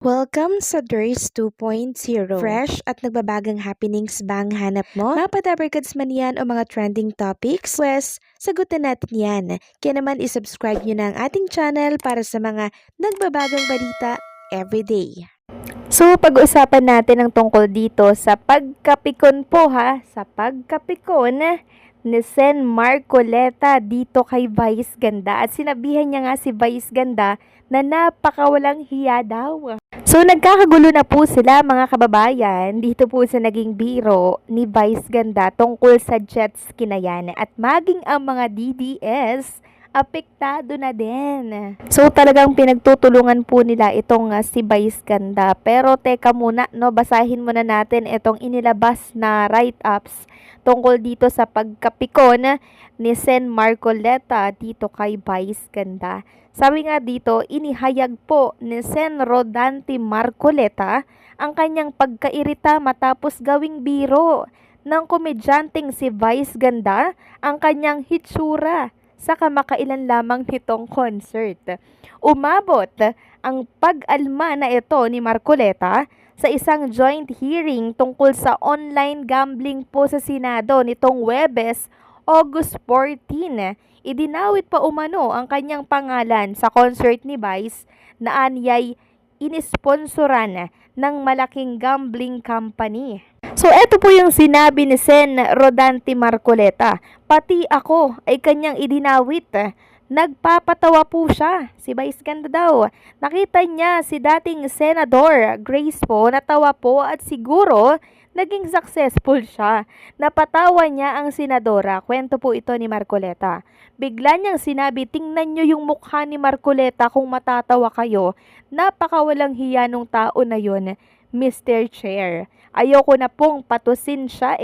Welcome sa DRS 2.0. Fresh at nagbabagang happenings ba ang hanap mo? Mapadabarkads man yan o mga trending topics? Pwes, sagutin natin yan. Kaya naman isubscribe nyo na ang ating channel para sa mga nagbabagang balita everyday. So, pag-usapan natin ang tungkol dito sa pagkapikon po sa pagkapikon ni Sen Marcoleta dito kay Vice Ganda. At sinabihan niya nga si Vice Ganda na napakawalang hiya daw. So, nagkakagulo na po sila mga kababayan dito po sa naging biro ni Vice Ganda tungkol sa jet ski na yan. At maging ang mga DDS apektado na din. So talagang pinagtutulungan po nila itong si Vice Ganda. Pero teka muna, no, basahin muna natin itong inilabas na write-ups tungkol dito sa pagkapikon ni Sen Marcoleta dito kay Vice Ganda. Sabi nga dito, inihayag po ni Sen Rodante Marcoleta ang kanyang pagkairita matapos gawing biro ng komedyanteng si Vice Ganda ang kanyang hitsura sa kamakailan lamang nitong concert. Umabot ang pag-alma na ito ni Marcoleta sa isang joint hearing tungkol sa online gambling po sa Senado nitong Huwebes, August 14. Idinawit pa umano ang kanyang pangalan sa concert ni Vice na anyay inisponsoran ng malaking gambling company. So, eto po yung sinabi ni Sen Rodante Marcoleta. Pati ako ay kanyang idinawit. Nagpapatawa po siya. Si Vice Ganda daw. Nakita niya si dating Senador Grace po, natawa po at siguro naging successful siya. Napatawa niya ang senadora. Kwento po ito ni Marcoleta. Bigla niyang sinabi, tingnan niyo yung mukha ni Marcoleta kung matatawa kayo. Napakawalang hiya nung tao na yun, Mr. Chair. Ayoko na pong patusin siya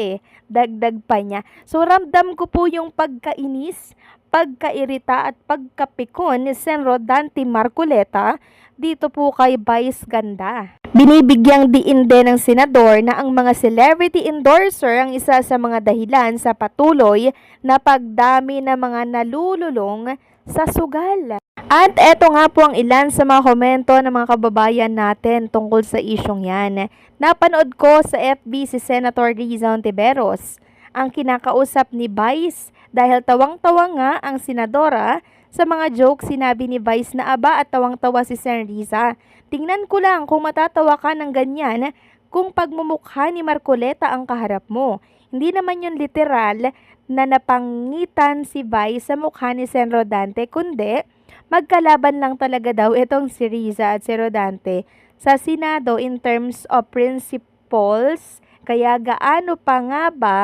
dagdag pa niya. So ramdam ko po yung pagkainis, pagkairita at pagkapikon ni Sen Rodante Marcoleta dito po kay Vice Ganda. Binibigyang diin din ng senador na ang mga celebrity endorser ang isa sa mga dahilan sa patuloy na pagdami ng mga nalululong sa sugal. At eto nga po ang ilan sa mga komento ng mga kababayan natin tungkol sa isyong yan. Napanood ko sa FB si Senator Riza Ontiveros, ang kinakausap ni Vice dahil tawang-tawa nga ang senadora sa mga jokes sinabi ni Vice na aba at tawang-tawa si Sen Riza. Tingnan ko lang kung matatawa ka ng ganyan kung pagmumukha ni Marcoleta ang kaharap mo. Hindi naman yun literal na napangitan si Vice sa mukha ni Sen Rodante, kundi magkalaban lang talaga daw itong si Riza at si Rodante sa Senado in terms of principles. Kaya gaano pa nga ba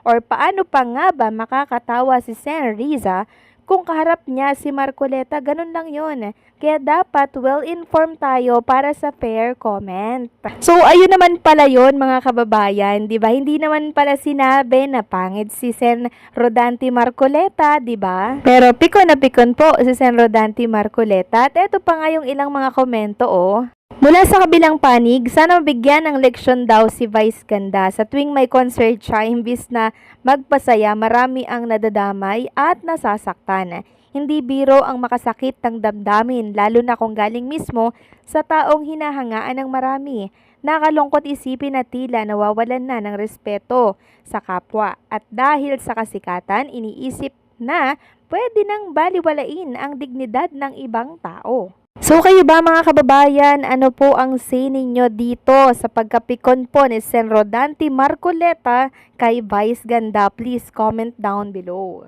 or paano pa nga ba makakatawa si Sen Riza kung kaharap niya si Marcoleta? Ganun lang yun. Kaya dapat well-informed tayo para sa fair comment. So, ayun naman pala yun mga kababayan, di ba? Hindi naman pala sinabi na pangit si Sen Rodante Marcoleta, di ba? Pero pikon na pikon po si Sen Rodante Marcoleta. At eto pa nga yung ilang mga komento, Mula sa kabilang panig, sana mabigyan ng leksyon daw si Vice Ganda. Sa tuwing may concert siya, imbis na magpasaya, marami ang nadadamay at nasasaktan. Hindi biro ang makasakit ng damdamin, lalo na kung galing mismo sa taong hinahangaan ng marami. Nakalungkot isipin na tila nawawalan na ng respeto sa kapwa. At dahil sa kasikatan, iniisip na pwede nang baliwalain ang dignidad ng ibang tao. So kayo ba mga kababayan, ano po ang say ninyo dito sa pagkapikon po ni Sen Rodante Marcoleta kay Vice Ganda? Please comment down below.